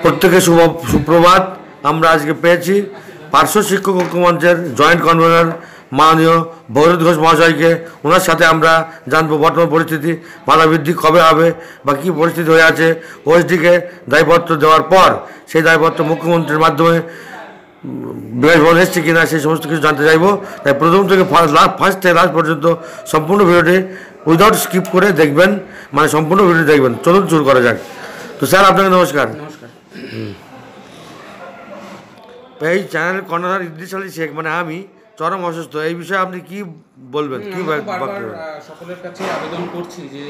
প্রত্যেকে সুপ্রভাত। আমরা আজকে পেয়েছি পার্শ্ব শিক্ষক ঐক্যমঞ্চের জয়েন্ট কনভেনর মাননীয় ভৈরত ঘোষ মহাশয়কে। ওনার সাথে আমরা জানবো বর্তমান পরিস্থিতি, বাধা বৃদ্ধি কবে হবে বা কী পরিস্থিতি হয়ে আছে। ওএসডিকে দায়পত্র দেওয়ার পর সেই দায়পত্র মুখ্যমন্ত্রীর মাধ্যমে বিলাসবহুল এসছে কিনা সেই সমস্ত কিছু জানতে চাইবো। তাই প্রথম থেকে ফার্স্ট থেকে লাস্ট পর্যন্ত সম্পূর্ণ ভিডিওটি উইদাউট স্কিপ করে দেখবেন, মানে সম্পূর্ণ ভিডিও দেখবেন। চলুন শুরু করা যাক। তো স্যার, আপনাকে নমস্কার। নমস্কার। এই চ্যানেল কর্ণধার ইদ্রিস আলী শেখ, মানে আমি চরম অসুস্থ। এই বিষয়ে আপনি কি বলবেন? কি সকলের কাছে আবেদন করছি যে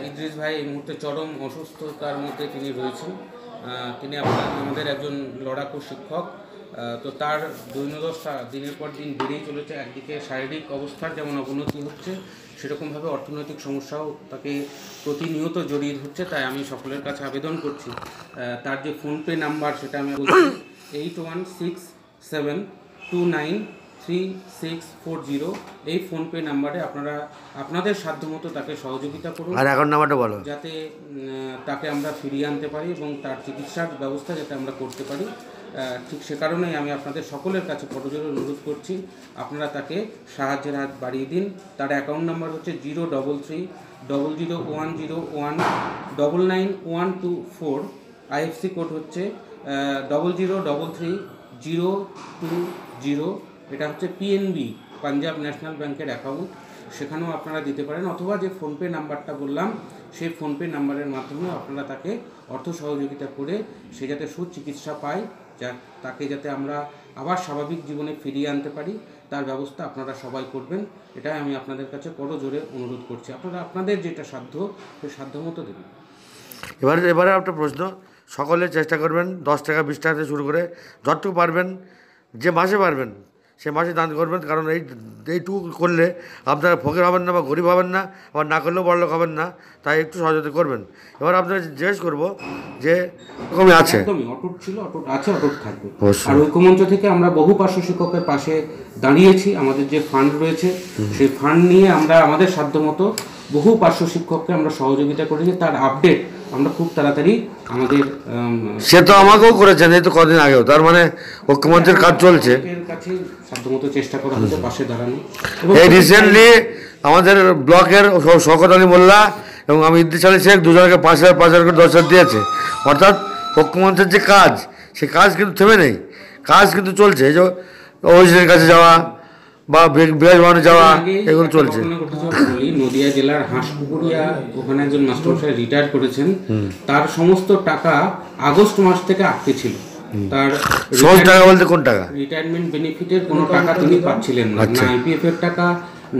ইদ্রিস ভাই এই মুহূর্তে চরম অসুস্থতার মধ্যে তিনি রয়েছেন। তিনি আমাদের একজন লড়াকু শিক্ষক। তো তার দৈনদশা দিনের পর দিন বেড়েই চলেছে। একদিকে শারীরিক অবস্থার যেমন অবনতি হচ্ছে, সেরকমভাবে অর্থনৈতিক সমস্যাও তাকে প্রতিনিয়ত জড়িয়ে ধরছে। তাই আমি সকলের কাছে আবেদন করছি, তার যে ফোনপে নাম্বার সেটা আমি বলছি 8167293640। এই ফোনপে নাম্বারে আপনারা আপনাদের সাধ্যমতো তাকে সহযোগিতা করুন, আর অ্যাকাউন্ট নাম্বারটা বলো, যাতে তাকে আমরা ফিরিয়ে আনতে পারি এবং তার চিকিৎসার ব্যবস্থা যাতে আমরা করতে পারি। ঠিক সে কারণেই আমি আপনাদের সকলের কাছে করজোরে অনুরোধ করছি, আপনারা তাকে সাহায্যের হাত বাড়িয়ে দিন। তার অ্যাকাউন্ট নাম্বার হচ্ছে 033001001999124। আইএফসি কোড হচ্ছে 00333020। এটা হচ্ছে পিএনবি, পাঞ্জাব ন্যাশনাল ব্যাংকের অ্যাকাউন্ট। সেখানেও আপনারা দিতে পারেন, অথবা যে ফোনপে নাম্বারটা বললাম সেই ফোনপে নাম্বারের মাধ্যমে আপনারা তাকে অর্থ সহযোগিতা করে সে যাতে সুচিকিৎসা পায়, তাকে যাতে আমরা আবার স্বাভাবিক জীবনে ফিরিয়ে আনতে পারি, তার ব্যবস্থা আপনারা সবাই করবেন। এটাই আমি আপনাদের কাছে করজোরে অনুরোধ করছি। আপনারা আপনাদের যেটা সাধ্য সেই সাধ্যমতো দেবেন। এবারে একটা প্রশ্ন, সকলে চেষ্টা করবেন 10 টাকা 20 টাকা থেকে শুরু করে যতটুকু পারবেন, যে মাসে পারবেন সে মাসে দান করবেন। কারণ এইটুকু করলে আপনারা ফকির হবেন না বা গরিব হবেন না, আবার না করলেও বড়লোক হবেন না। তাই একটু সহযোগিতা করবেন। এবার আপনারা জিজ্ঞেস করবো যে কমে আছে, একদমই অটুট ছিল, অটুট আছে, অটুট থাকবে। আর ঐক্যমঞ্চ থেকে আমরা বহু পার্শ্ব শিক্ষকের পাশে দাঁড়িয়েছি। আমাদের যে ফান্ড রয়েছে সেই ফান্ড নিয়ে আমরা আমাদের সাধ্যমতো বহু পার্শ্ব শিক্ষককে আমরা সহযোগিতা করেছি। তার আপডেট আমরা খুব তাড়াতাড়ি আমাদের সে তো আমাকেও করেছেন এই তো কদিন আগেও। তার মানে ঐক্যমঞ্চের কাজ চলছে, এর কাছে সাধ্যমতো চেষ্টা করা হচ্ছে পাশে দাঁড়ানো। এই রিসেন্টলি আমাদের ব্লকের শওকত আলী মোল্লা এবং আমি ইদ্রিস আলী শেখ দুজনকে 5,000 করে 10,000 দিয়েছে। অর্থাৎ ঐক্যমঞ্চের যে কাজ, সে কাজ কিন্তু থেমে নেই, কাজ কিন্তু চলছে। এই যে ওইসির কাছে যাওয়া বা বিলাসবহুলে যাওয়া, এগুলো চলছে। নদিয়া জেলার হাঁসপুকুরিয়া, ওখানে একজন মাস্টারমশাই রিটায়ার করেছেন। তার সমস্ত টাকা আগস্ট মাস থেকে আটকে ছিল। তার টাকা বলতে কোন টাকা? রিটায়ারমেন্ট বেনিফিটের কোনো টাকা তিনি পাচ্ছিলেন না, না আইপিএফ এর টাকা,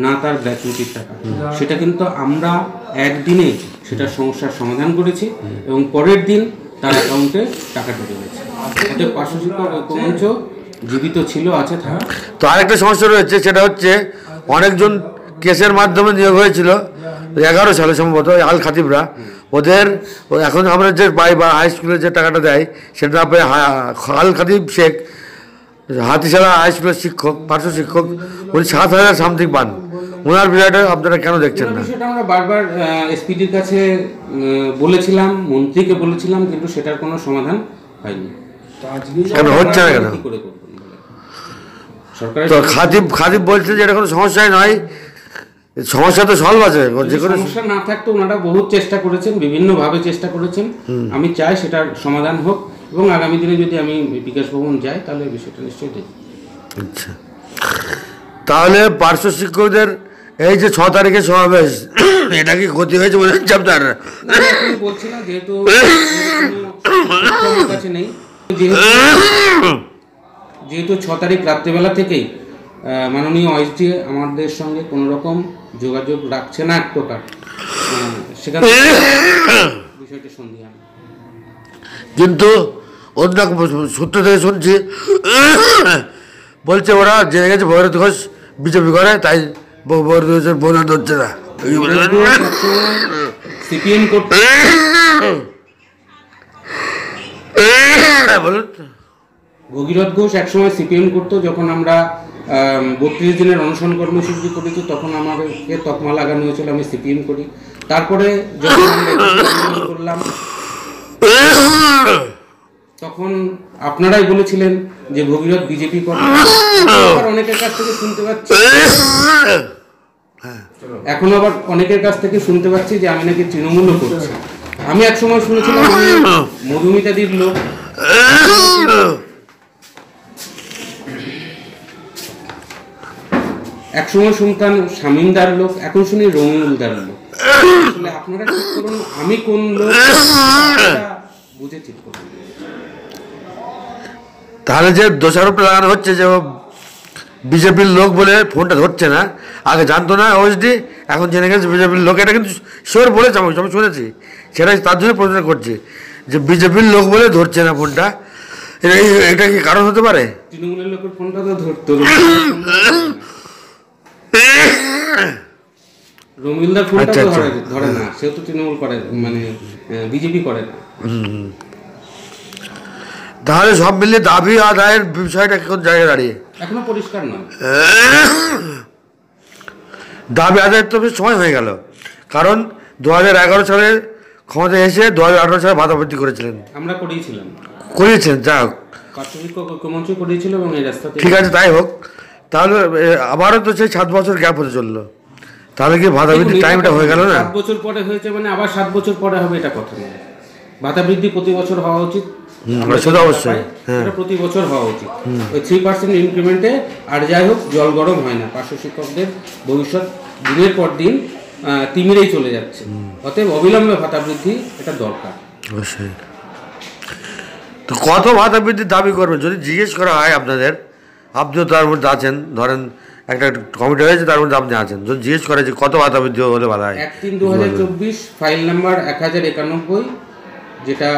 না তার গ্র্যাচুইটির টাকা। সেটা কিন্তু আমরা একদিনে সেটা সমস্যার সমাধান করেছি এবং পরের দিন তার অ্যাকাউন্টে টাকা ঢুকে গেছে। অতএব পার্শ্ব শিক্ষক ঐক্যমঞ্চ জীবিত ছিল, আছে, থাকা। তো আরেকটা সমস্যা রয়েছে, সেটা হচ্ছে অনেকজন কেসের মাধ্যমে নিয়োগ হয়েছিল 11 সালে সম্ভবত, আল খাতিবরা। ওদের এখন আমরা যে পাই বা হাই স্কুলের যে টাকাটা দেয় সেটা পেয়ে আল খাতিব শেখ হাতিশালা হাই স্কুলের শিক্ষক, পার্শ্ব শিক্ষক, উনি 7,000 সামথিং পান। ওনার বিষয়টা আপনারা কেন দেখছেন না? সেটা আমরা বারবার এসপিডির কাছে বলেছিলাম, মন্ত্রীকে বলেছিলাম, কিন্তু সেটার কোনো সমাধান হয়নি। কেন হচ্ছে না কেন? তো খাতিব বলছে যে এটা কোনো সমস্যাই নয়, সমস্যা তো সলভ আছে। যে কোনো সমস্যা না থাকতো ওনারা বহু চেষ্টা করেছেন, বিভিন্নভাবে চেষ্টা করেছেন। আমি চাই সেটার সমাধান হোক এবং আগামী দিনে যদি আমি বিকাশ ভবন যাই তাহলে বিষয়টা নিশ্চয়ই দেখি। আচ্ছা, তাহলে পার্শ্ব শিক্ষকদের এই যে 6 তারিখে সমাবেশ, এটা কি ক্ষতি হয়েছে মনে হচ্ছে আপনার? বলছি না, যেহেতু কাছে নেই, যেহেতু 6 তারিখ রাত্রিবেলা থেকেই মাননীয় ওএসডি আমাদের সঙ্গে কোনো রকম যোগাযোগ রাখছে না এক প্রকার, সেখানে বিষয়টি সন্দেহ। কিন্তু অন্য সূত্র থেকে শুনছি, বলছে ওরা জেনে গেছে ভৈরত ঘোষ বিজেপি করে, তাই ভৈরত ঘোষের বোনা ধরছে না। সিপিএম করতে বলুন। ভগীরথ ঘোষ একসময় সিপিএম করতো। যখন আমরা 32 দিনের অনশন কর্মসূচি করেছি তখন আমাদেরকে তকমা লাগানো হয়েছিল আমি সিপিএম করি। তারপরে যখন আমরা করলাম তখন আপনারাই বলেছিলেন যে ভগীরথ বিজেপি করে, অনেকের কাছ থেকে শুনতে পাচ্ছি, এখন আবার অনেকের কাছ থেকে শুনতে পাচ্ছি যে আমি নাকি তৃণমূলও করছি। আমি একসময় শুনেছিলাম আমি মধুমিতাদির লোক, একসময় শুনতাম শামীমদার লোক, এখন শুনি রমিউলদার লোক। আসলে আপনারা ঠিক করুন আমি কোন লোক, বুঝে ঠিক করুন। তাহলে যে দোষারোপ লাগানো হচ্ছে যে বিজেপির লোক বলে ফোনটা ধরছে না, আগে জানতো না ওএসডি, এখন জেনে গেছে বিজেপির লোক, এটা কিন্তু শিওর বলেছে, আমি শুনেছি, সেটাই তার জন্য প্রশ্ন করছি যে বিজেপির লোক বলে ধরছে না ফোনটা, এটা কি কারণ হতে পারে? তৃণমূলের লোকের ফোনটা তো ধরতো, রমিউলদার ফোনটা তো ধরে না, সেও তো তৃণমূল করে, মানে বিজেপি করে না। তাহলে সব মিলিয়ে দাবি আদায়ের বিষয়টা কোন জায়গায় দাঁড়িয়ে এখনো পরিষ্কার নয়। দাবি আদায়ের তো সময় হয়ে গেল, কারণ 2011 সালে ক্ষমতায় এসে 2018 সালে ভাতা বৃদ্ধি করেছিলেন, আমরা করিয়েছেন, যা হোক মুখ্যমন্ত্রী করিয়েছিল এবং এই রাস্তা ঠিক আছে, তাই হোক। তাহলে আবারও তো সেই 7 বছর গ্যাপ হতে চললো, তাহলে কি ভাতা বৃদ্ধির টাইমটা হয়ে গেল না? 7 বছর পরে হয়েছে মানে আবার 7 বছর পরে হবে, এটা কথা নয়। ভাতা বৃদ্ধি প্রতি বছর হওয়া উচিত, সেটা অবশ্যই, হ্যাঁ, প্রতি বছর হওয়া উচিত, ওই 3% ইনক্রিমেন্টে। আর যাই হোক, জল গরম হয় না, পার্শ্ব শিক্ষকদের ভবিষ্যৎ দিনের পর দিন তিমিরেই চলে যাচ্ছে, অতএব অবিলম্বে ভাতা বৃদ্ধি এটা দরকার। অবশ্যই। তো কত ভাতা বৃদ্ধির দাবি করবেন যদি জিজ্ঞেস করা হয় আপনাদের? আপনিও তার মধ্যে আছেন, ধরেন একটা কমিটি হয়েছে, তার মধ্যে আপনি আছেন, যদি জিজ্ঞেস করে যে কত ভাতা বৃদ্ধি হলে ভালো হয়? 1/3/2024 ফাইল নাম্বার 1091, যেটা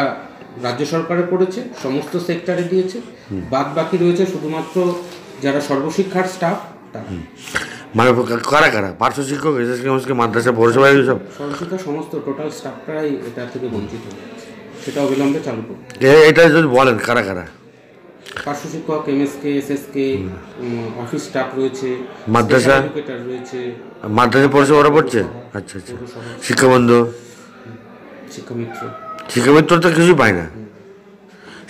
রাজ্য সরকারে পড়েছে, সমস্ত সেক্টরে দিয়েছে, বাদ বাকি রয়েছে শুধুমাত্র যারা সর্বশিক্ষার স্টাফ। মানে কারা কারা? পার্শ্ব শিক্ষক, মাদ্রাসা, পৌরসভা, সব সর্বশিক্ষা সমস্ত টোটাল স্টাফটাই এটা থেকে বঞ্চিত হয়ে যাচ্ছে, সেটা অবিলম্বে চালু করবে। এটা যদি বলেন কারা কারা? পার্শ্ব শিক্ষক, এমএসকে, এসএসকে, অফিস স্টাফ রয়েছে, মাদ্রাসা এডুকেটর রয়েছে, মাদ্রাসা পৌরসভা ওরা পড়ছে। আচ্ছা আচ্ছা, শিক্ষাবন্ধু, শিক্ষামিত্র তো কিছুই পায় না,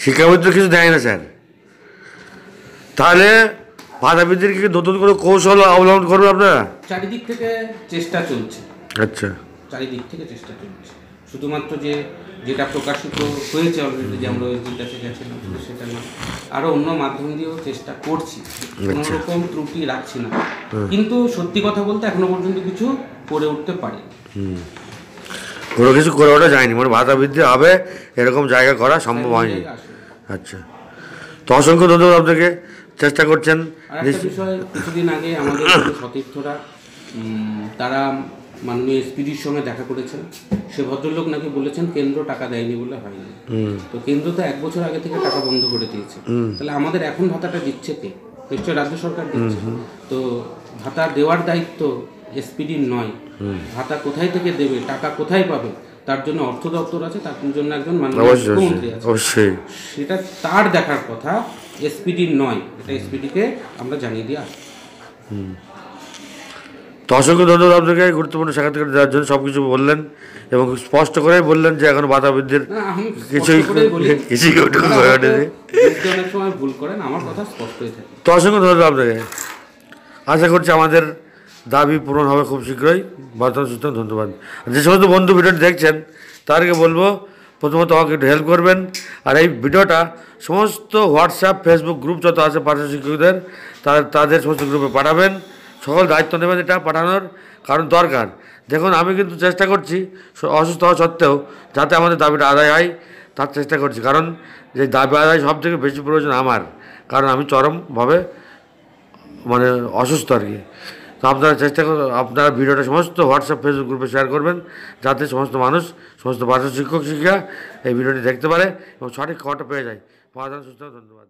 শিক্ষামিত্র কিছু দেয় না স্যার। তাহলে ভাতা বৃদ্ধির কি নতুন করে কৌশল অবলম্বন করবে আপনারা? চারিদিক থেকে চেষ্টা চলছে। আচ্ছা, চারিদিক থেকে চেষ্টা চলছে, শুধুমাত্র যেটা প্রকাশিত হয়েছে অলরেডি, যে আমরা ওই কাছে গেছিলাম সেটা না, আরও অন্য মাধ্যম দিয়েও চেষ্টা করছি, কোনো রকম ত্রুটি রাখছি না। কিন্তু সত্যি কথা বলতে এখনো পর্যন্ত কিছু করে উঠতে পারি, কোনো কিছু করে ওঠা যায়নি, মানে ভাতা বৃদ্ধি হবে এরকম জায়গা করা সম্ভব হয়নি। আচ্ছা, তো অসংখ্য ধন্যবাদ আপনাকে, চেষ্টা করছেন। আরেকটা বিষয়, কিছুদিন আগে আমাদের সতীর্থরা তারা মাননীয় এসপিডির সঙ্গে দেখা করেছেন, সে ভদ্রলোক নাকি বলেছেন কেন্দ্র টাকা দেয়নি বলে হয়নি। তো কেন্দ্র তো 1 বছর আগে থেকে টাকা বন্ধ করে দিয়েছে, তাহলে আমাদের এখন ভাতাটা দিচ্ছে কে? নিশ্চয় রাজ্য সরকার দিচ্ছে। তো ভাতা দেওয়ার দায়িত্ব এসপিডির নয়, ভাতা কোথায় থেকে দেবে, টাকা কোথায় পাবে, তার জন্য অর্থ দপ্তর আছে, তার জন্য একজন মাননীয় মুখ্যমন্ত্রী আছে, সেটা তার দেখার কথা, এসপিডির নয়। এটা এসপিডিকে আমরা জানিয়ে দিয়ে আসি। তো অসংখ্য ধন্যবাদ আপনাকে গুরুত্বপূর্ণ সাক্ষাৎকার দেওয়ার জন্য, সব কিছু বললেন এবং স্পষ্ট করে বললেন যে এখন ভাতা বৃদ্ধির কিছুই ভুল করেন, আমার কথা স্পষ্টই থাকে। তো অসংখ্য ধন্যবাদ আপনাকে, আশা করছি আমাদের দাবি পূরণ হবে খুব শীঘ্রই। বর্তমান সুস্থ, ধন্যবাদ। যে সমস্ত বন্ধু ভিডিওটি দেখছেন তাদেরকে বলবো প্রথমত আমাকে একটু হেল্প করবেন, আর এই ভিডিওটা সমস্ত হোয়াটসঅ্যাপ, ফেসবুক গ্রুপ যত আছে পার্শ্ব শিক্ষকদের, তাদের সমস্ত গ্রুপে পাঠাবেন। সকল দায়িত্ব নেবেন এটা পাঠানোর, কারণ দরকার। দেখুন, আমি কিন্তু চেষ্টা করছি অসুস্থ হওয়া সত্ত্বেও যাতে আমাদের দাবিটা আদায় হয় তার চেষ্টা করছি, কারণ যে দাবি আদায় সব থেকে বেশি প্রয়োজন আমার, কারণ আমি চরমভাবে মানে অসুস্থ আর কি। তো আপনারা চেষ্টা করুন, আপনারা ভিডিওটা সমস্ত হোয়াটসঅ্যাপ, ফেসবুক গ্রুপে শেয়ার করবেন, যাতে সমস্ত মানুষ, সমস্ত পার্শ্ব শিক্ষক শিক্ষিকা এই ভিডিওটি দেখতে পারে এবং সঠিক খবরটা পেয়ে যায়। সুস্থ, ধন্যবাদ।